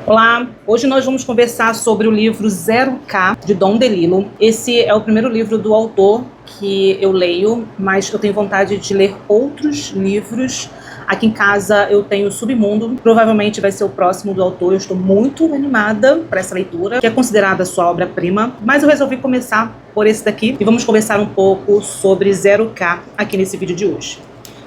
Olá, hoje nós vamos conversar sobre o livro Zero K, de Don DeLillo. Esse é o primeiro livro do autor que eu leio, mas eu tenho vontade de ler outros livros. Aqui em casa eu tenho Submundo, provavelmente vai ser o próximo do autor. Eu estou muito animada para essa leitura, que é considerada a sua obra-prima, mas eu resolvi começar por esse daqui e vamos conversar um pouco sobre Zero K aqui nesse vídeo de hoje.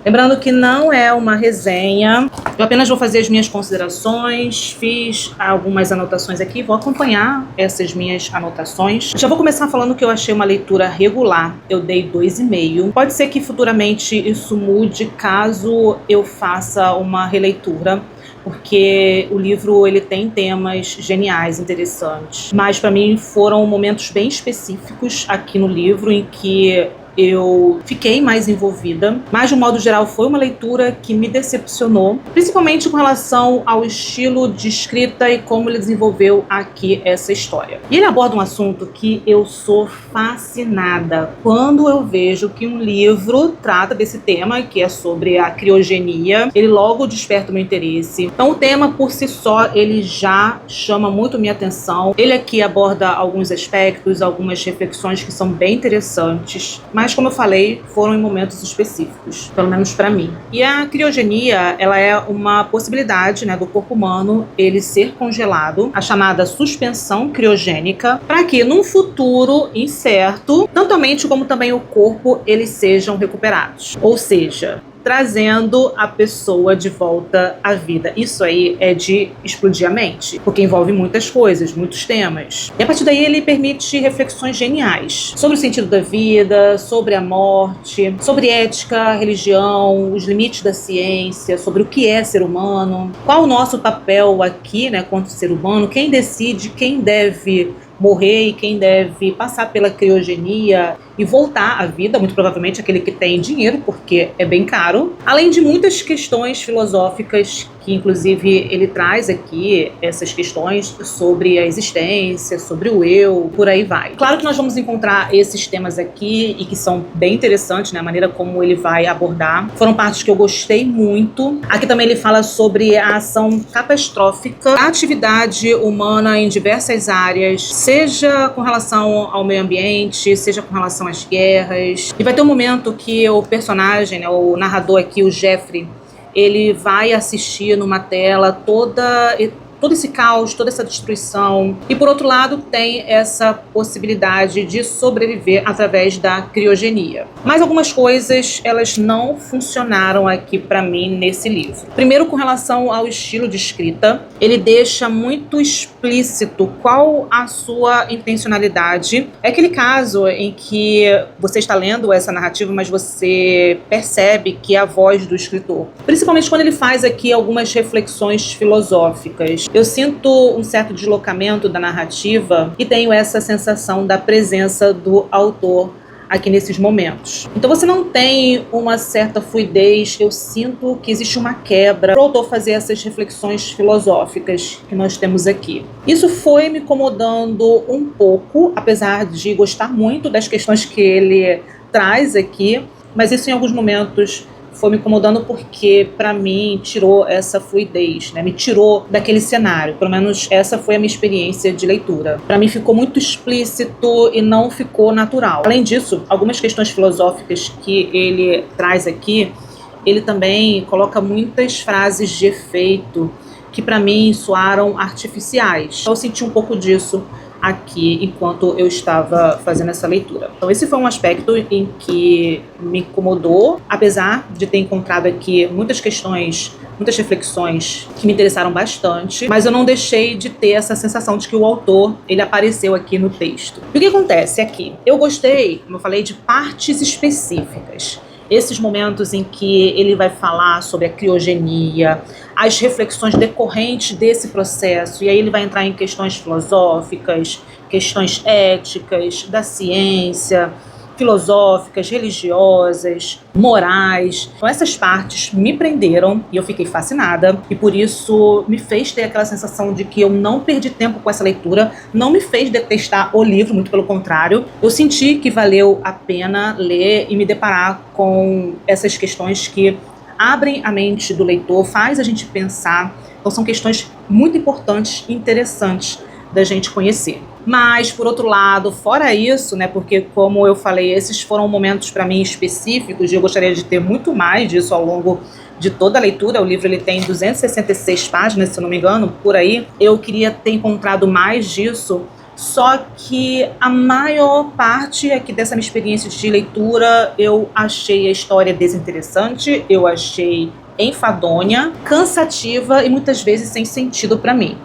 Lembrando que não é uma resenha, eu apenas vou fazer as minhas considerações, fiz algumas anotações aqui, vou acompanhar essas minhas anotações. Já vou começar falando que eu achei uma leitura regular, eu dei 2,5. Pode ser que futuramente isso mude caso eu faça uma releitura, porque o livro ele tem temas geniais, interessantes. Mas para mim foram momentos bem específicos aqui no livro em que eu fiquei mais envolvida, mas de um modo geral foi uma leitura que me decepcionou, principalmente com relação ao estilo de escrita e como ele desenvolveu aqui essa história. E ele aborda um assunto que eu sou fascinada quando eu vejo que um livro trata desse tema, que é sobre a criogenia. Ele logo desperta o meu interesse. Então o tema por si só, ele já chama muito minha atenção. Ele aqui aborda alguns aspectos, algumas reflexões que são bem interessantes, mas como eu falei, foram em momentos específicos, pelo menos para mim. E a criogenia, ela é uma possibilidade, né, do corpo humano ele ser congelado, a chamada suspensão criogênica, para que num futuro incerto, tanto a mente como também o corpo, eles sejam recuperados. Ou seja, trazendo a pessoa de volta à vida. Isso aí é de explodir a mente, porque envolve muitas coisas, muitos temas. E a partir daí ele permite reflexões geniais sobre o sentido da vida, sobre a morte, sobre ética, religião, os limites da ciência, sobre o que é ser humano, qual o nosso papel aqui, né, quanto ser humano, quem decide quem deve morrer e quem deve passar pela criogenia e voltar à vida, muito provavelmente aquele que tem dinheiro, porque é bem caro. Além de muitas questões filosóficas que inclusive ele traz aqui, essas questões sobre a existência, sobre o eu, por aí vai. Claro que nós vamos encontrar esses temas aqui e que são bem interessantes, né, a maneira como ele vai abordar. Foram partes que eu gostei muito. Aqui também ele fala sobre a ação catastrófica, a atividade humana em diversas áreas, seja com relação ao meio ambiente, seja com relação às guerras. E vai ter um momento que o personagem, né, o narrador aqui, o Jeffrey, ele vai assistir numa tela todo esse caos, toda essa destruição. E por outro lado tem essa possibilidade de sobreviver através da criogenia. Mas algumas coisas, elas não funcionaram aqui para mim nesse livro. Primeiro, com relação ao estilo de escrita, ele deixa muito explícito qual a sua intencionalidade. É aquele caso em que você está lendo essa narrativa, mas você percebe que é a voz do escritor. Principalmente quando ele faz aqui algumas reflexões filosóficas. Eu sinto um certo deslocamento da narrativa e tenho essa sensação da presença do autor aqui nesses momentos. Então você não tem uma certa fluidez, eu sinto que existe uma quebra para o autor fazer essas reflexões filosóficas que nós temos aqui. Isso foi me incomodando um pouco, apesar de gostar muito das questões que ele traz aqui, mas isso em alguns momentos foi me incomodando porque, para mim, tirou essa fluidez, né? Me tirou daquele cenário. Pelo menos essa foi a minha experiência de leitura. Para mim ficou muito explícito e não ficou natural. Além disso, algumas questões filosóficas que ele traz aqui, ele também coloca muitas frases de efeito que, para mim, soaram artificiais. Eu senti um pouco disso aqui enquanto eu estava fazendo essa leitura. Então esse foi um aspecto em que me incomodou, apesar de ter encontrado aqui muitas questões, muitas reflexões que me interessaram bastante, mas eu não deixei de ter essa sensação de que o autor, ele apareceu aqui no texto. E o que acontece aqui? Eu gostei, como eu falei, de partes específicas. Esses momentos em que ele vai falar sobre a criogenia, as reflexões decorrentes desse processo, e aí ele vai entrar em questões filosóficas, questões éticas, da ciência, filosóficas, religiosas, morais. Então essas partes me prenderam e eu fiquei fascinada e por isso me fez ter aquela sensação de que eu não perdi tempo com essa leitura, não me fez detestar o livro, muito pelo contrário. Eu senti que valeu a pena ler e me deparar com essas questões que abrem a mente do leitor, faz a gente pensar Então são questões muito importantes e interessantes da gente conhecer. Mas, por outro lado, fora isso, né, porque como eu falei, esses foram momentos para mim específicos e eu gostaria de ter muito mais disso ao longo de toda a leitura. O livro ele tem 266 páginas, se eu não me engano, por aí. Eu queria ter encontrado mais disso, só que a maior parte aqui dessa minha experiência de leitura, eu achei a história desinteressante, eu achei enfadonha, cansativa e muitas vezes sem sentido para mim.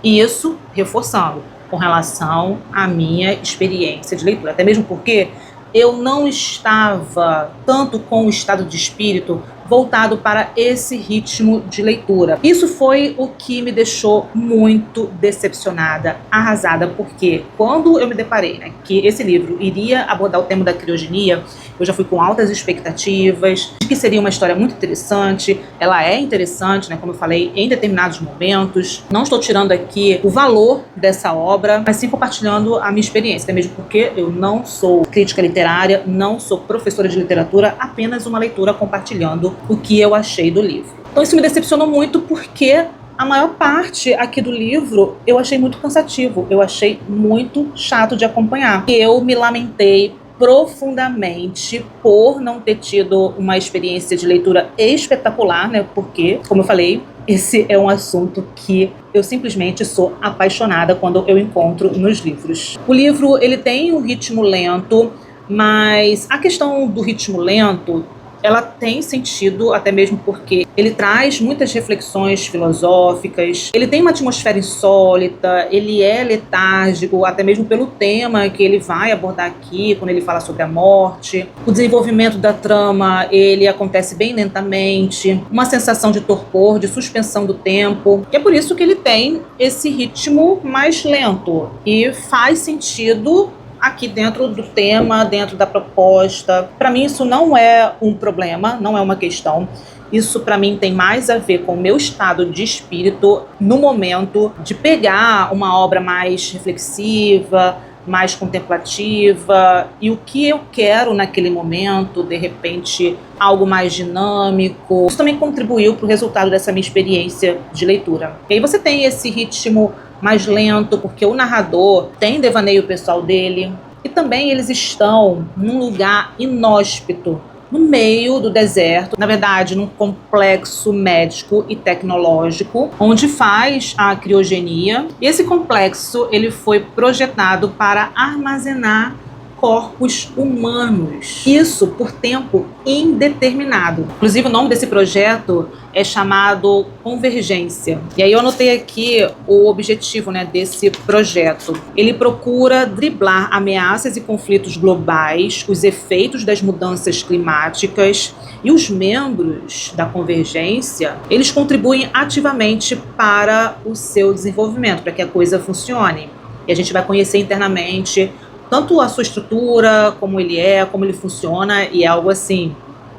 E isso, reforçando, com relação à minha experiência de leitura. Até mesmo porque eu não estava tanto com o estado de espírito voltado para esse ritmo de leitura. Isso foi o que me deixou muito decepcionada, arrasada, porque quando eu me deparei, né, que esse livro iria abordar o tema da criogenia, eu já fui com altas expectativas, de que seria uma história muito interessante. Ela é interessante, né, como eu falei, em determinados momentos. Não estou tirando aqui o valor dessa obra, mas sim compartilhando a minha experiência, até mesmo porque eu não sou crítica literária, não sou professora de literatura, apenas uma leitura compartilhando o que eu achei do livro. Então isso me decepcionou muito porque a maior parte aqui do livro eu achei muito cansativo, eu achei muito chato de acompanhar. E eu me lamentei profundamente por não ter tido uma experiência de leitura espetacular, né? Porque, como eu falei, esse é um assunto que eu simplesmente sou apaixonada quando eu encontro nos livros. O livro, ele tem um ritmo lento, mas a questão do ritmo lento, ela tem sentido, até mesmo porque ele traz muitas reflexões filosóficas, ele tem uma atmosfera insólita, ele é letárgico, até mesmo pelo tema que ele vai abordar aqui, quando ele fala sobre a morte. O desenvolvimento da trama, ele acontece bem lentamente, uma sensação de torpor, de suspensão do tempo, e é por isso que ele tem esse ritmo mais lento, e faz sentido aqui dentro do tema, dentro da proposta. Para mim isso não é um problema, não é uma questão. Isso para mim tem mais a ver com o meu estado de espírito no momento de pegar uma obra mais reflexiva, mais contemplativa, e o que eu quero naquele momento, de repente algo mais dinâmico. Isso também contribuiu para o resultado dessa minha experiência de leitura. E aí você tem esse ritmo mais lento, porque o narrador tem devaneio pessoal dele, e também eles estão num lugar inóspito, no meio do deserto, na verdade num complexo médico e tecnológico, onde faz a criogenia. E esse complexo ele foi projetado para armazenar corpos humanos, isso por tempo indeterminado. Inclusive o nome desse projeto é chamado Convergência. E aí eu anotei aqui o objetivo, né, desse projeto. Ele procura driblar ameaças e conflitos globais, os efeitos das mudanças climáticas, e os membros da Convergência, eles contribuem ativamente para o seu desenvolvimento, para que a coisa funcione. E a gente vai conhecer internamente tanto a sua estrutura, como ele funciona, e é algo assim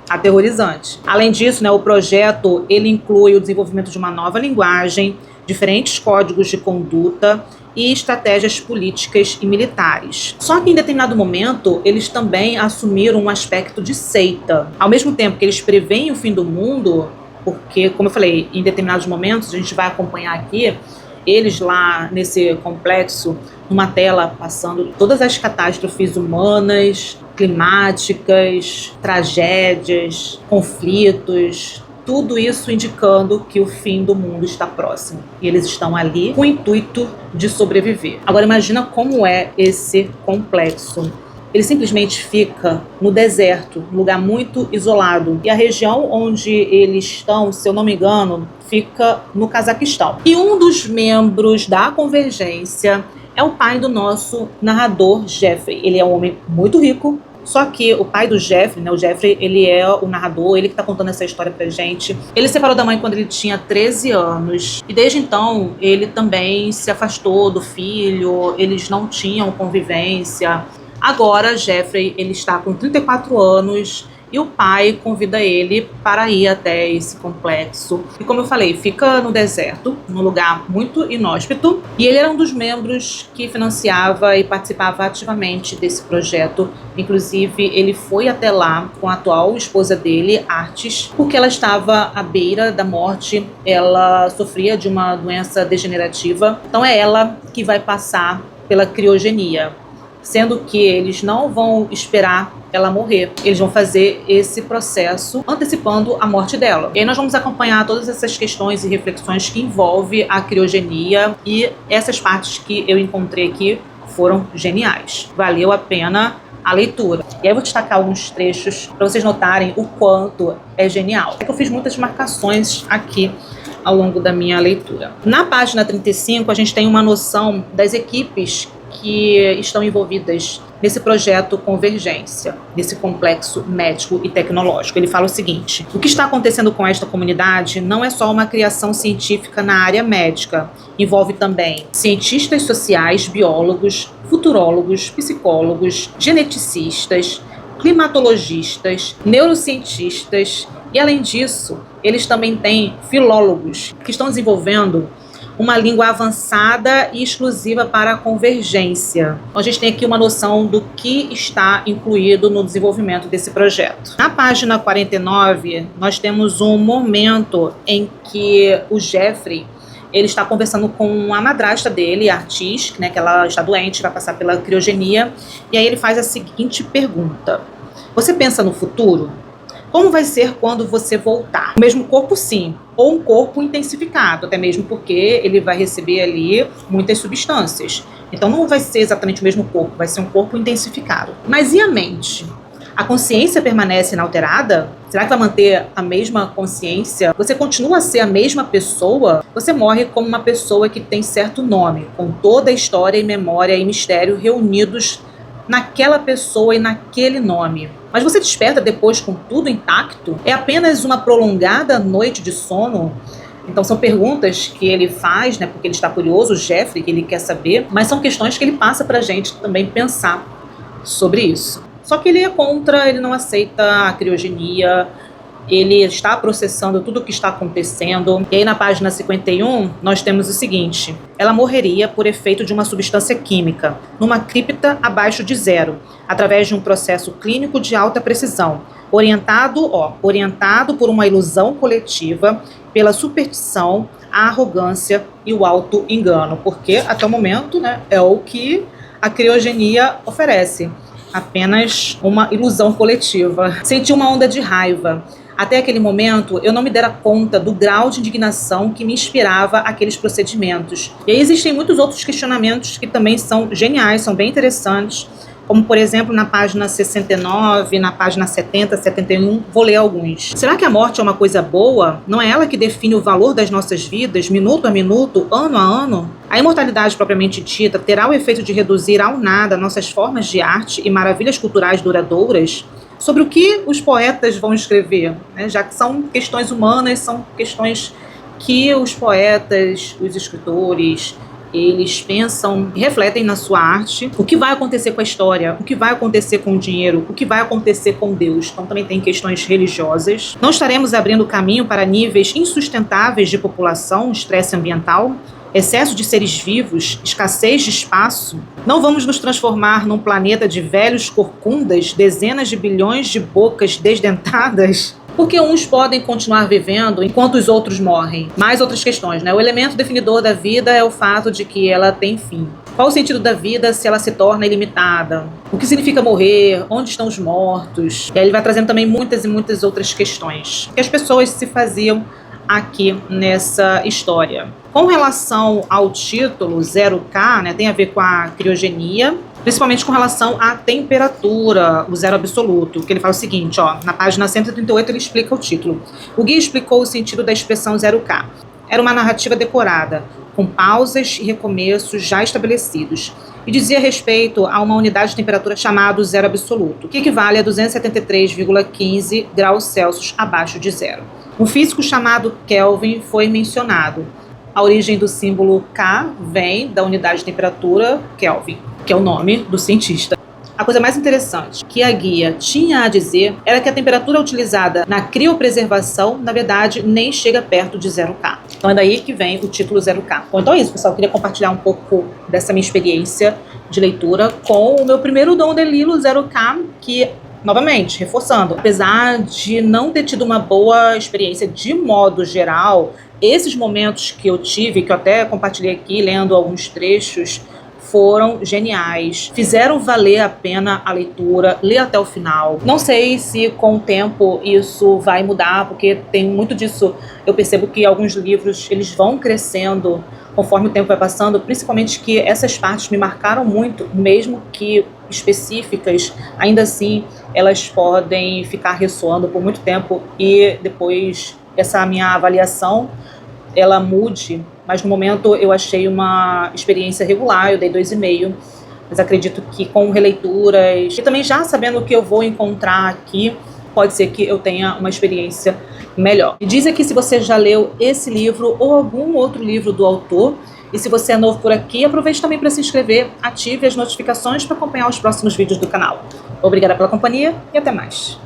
aterrorizante. Além disso, né, o projeto ele inclui o desenvolvimento de uma nova linguagem, diferentes códigos de conduta e estratégias políticas e militares. Só que em determinado momento, eles também assumiram um aspecto de seita. Ao mesmo tempo que eles preveem o fim do mundo, porque, como eu falei, em determinados momentos, a gente vai acompanhar aqui, eles lá nesse complexo, numa tela passando todas as catástrofes humanas, climáticas, tragédias, conflitos, tudo isso indicando que o fim do mundo está próximo. E eles estão ali com o intuito de sobreviver. Agora imagina como é esse complexo. Ele simplesmente fica no deserto, um lugar muito isolado. E a região onde eles estão, se eu não me engano, fica no Cazaquistão. E um dos membros da Convergência é o pai do nosso narrador, Jeffrey. Ele é um homem muito rico, só que o pai do Jeffrey, né, o Jeffrey, ele é o narrador, ele que tá contando essa história pra gente. Ele se separou da mãe quando ele tinha 13 anos, e desde então ele também se afastou do filho, eles não tinham convivência. Agora, Jeffrey, ele está com 34 anos e o pai convida ele para ir até esse complexo. E como eu falei, fica no deserto, num lugar muito inóspito, e ele era um dos membros que financiava e participava ativamente desse projeto. Inclusive, ele foi até lá com a atual esposa dele, Artis, porque ela estava à beira da morte, ela sofria de uma doença degenerativa, então é ela que vai passar pela criogenia, sendo que eles não vão esperar ela morrer. Eles vão fazer esse processo antecipando a morte dela. E aí nós vamos acompanhar todas essas questões e reflexões que envolvem a criogenia, e essas partes que eu encontrei aqui foram geniais. Valeu a pena a leitura. E aí eu vou destacar alguns trechos para vocês notarem o quanto é genial. É que eu fiz muitas marcações aqui ao longo da minha leitura. Na página 35, a gente tem uma noção das equipes que estão envolvidas nesse projeto Convergência, nesse complexo médico e tecnológico. Ele fala o seguinte: o que está acontecendo com esta comunidade não é só uma criação científica na área médica, envolve também cientistas sociais, biólogos, futurólogos, psicólogos, geneticistas, climatologistas, neurocientistas, e além disso, eles também têm filólogos que estão desenvolvendo uma língua avançada e exclusiva para a convergência. Então, a gente tem aqui uma noção do que está incluído no desenvolvimento desse projeto. Na página 49, nós temos um momento em que o Jeffrey ele está conversando com a madrasta dele, a Artis, né, que ela está doente, vai passar pela criogenia, e aí ele faz a seguinte pergunta: você pensa no futuro? Como vai ser quando você voltar? O mesmo corpo, sim, ou um corpo intensificado, até mesmo porque ele vai receber ali muitas substâncias. Então não vai ser exatamente o mesmo corpo, vai ser um corpo intensificado. Mas e a mente? A consciência permanece inalterada? Será que vai manter a mesma consciência? Você continua a ser a mesma pessoa? Você morre como uma pessoa que tem certo nome, com toda a história e memória e mistério reunidos naquela pessoa e naquele nome. Mas você desperta depois com tudo intacto? É apenas uma prolongada noite de sono? Então são perguntas que ele faz, né, porque ele está curioso, o Jeffrey, que ele quer saber, mas são questões que ele passa pra gente também pensar sobre isso. Só que ele é contra, ele não aceita a criogenia, ele está processando tudo o que está acontecendo. E aí na página 51, nós temos o seguinte: ela morreria por efeito de uma substância química, numa cripta abaixo de zero, através de um processo clínico de alta precisão, orientado por uma ilusão coletiva, pela superstição, a arrogância e o auto-engano. Porque até o momento, né, é o que a criogenia oferece. Apenas uma ilusão coletiva. Senti uma onda de raiva. Até aquele momento, eu não me dera conta do grau de indignação que me inspirava aqueles procedimentos. E aí existem muitos outros questionamentos que também são geniais, são bem interessantes, como, por exemplo, na página 69, na página 70, 71, vou ler alguns. Será que a morte é uma coisa boa? Não é ela que define o valor das nossas vidas, minuto a minuto, ano a ano? A imortalidade propriamente dita terá o efeito de reduzir ao nada nossas formas de arte e maravilhas culturais duradouras? Sobre o que os poetas vão escrever, né? Já que são questões humanas, são questões que os poetas, os escritores, eles pensam e refletem na sua arte. O que vai acontecer com a história? O que vai acontecer com o dinheiro? O que vai acontecer com Deus? Então também tem questões religiosas. Não estaremos abrindo caminho para níveis insustentáveis de população, estresse ambiental, excesso de seres vivos, escassez de espaço? Não vamos nos transformar num planeta de velhos corcundas, dezenas de bilhões de bocas desdentadas? Porque uns podem continuar vivendo enquanto os outros morrem. Mais outras questões, né? O elemento definidor da vida é o fato de que ela tem fim. Qual o sentido da vida se ela se torna ilimitada? O que significa morrer? Onde estão os mortos? E aí ele vai trazendo também muitas e muitas outras questões que as pessoas se faziam aqui nessa história. Com relação ao título 0K, né, tem a ver com a criogenia, principalmente com relação à temperatura, o zero absoluto, que ele fala o seguinte, ó, na página 138 ele explica o título. O guia explicou o sentido da expressão 0K. Era uma narrativa decorada, com pausas e recomeços já estabelecidos, e dizia respeito a uma unidade de temperatura chamada zero absoluto, que equivale a 273,15 graus Celsius abaixo de zero. Um físico chamado Kelvin foi mencionado. A origem do símbolo K vem da unidade de temperatura Kelvin, que é o nome do cientista. A coisa mais interessante que a guia tinha a dizer era que a temperatura utilizada na criopreservação, na verdade, nem chega perto de 0K. Então é daí que vem o título 0K. Bom, então é isso, pessoal. Eu queria compartilhar um pouco dessa minha experiência de leitura com o meu primeiro Don DeLillo 0K, que, novamente, reforçando, apesar de não ter tido uma boa experiência de modo geral, esses momentos que eu tive, que eu até compartilhei aqui lendo alguns trechos, foram geniais, fizeram valer a pena a leitura, ler até o final. Não sei se com o tempo isso vai mudar, porque tem muito disso, eu percebo que alguns livros eles vão crescendo conforme o tempo vai passando, principalmente que essas partes me marcaram muito, mesmo que específicas, ainda assim elas podem ficar ressoando por muito tempo e depois essa minha avaliação ela mude, mas no momento eu achei uma experiência regular, eu dei 2,5, mas acredito que com releituras e também já sabendo o que eu vou encontrar aqui, pode ser que eu tenha uma experiência melhor. Me diz aqui se você já leu esse livro ou algum outro livro do autor, e se você é novo por aqui, aproveite também para se inscrever, ative as notificações para acompanhar os próximos vídeos do canal. Obrigada pela companhia e até mais.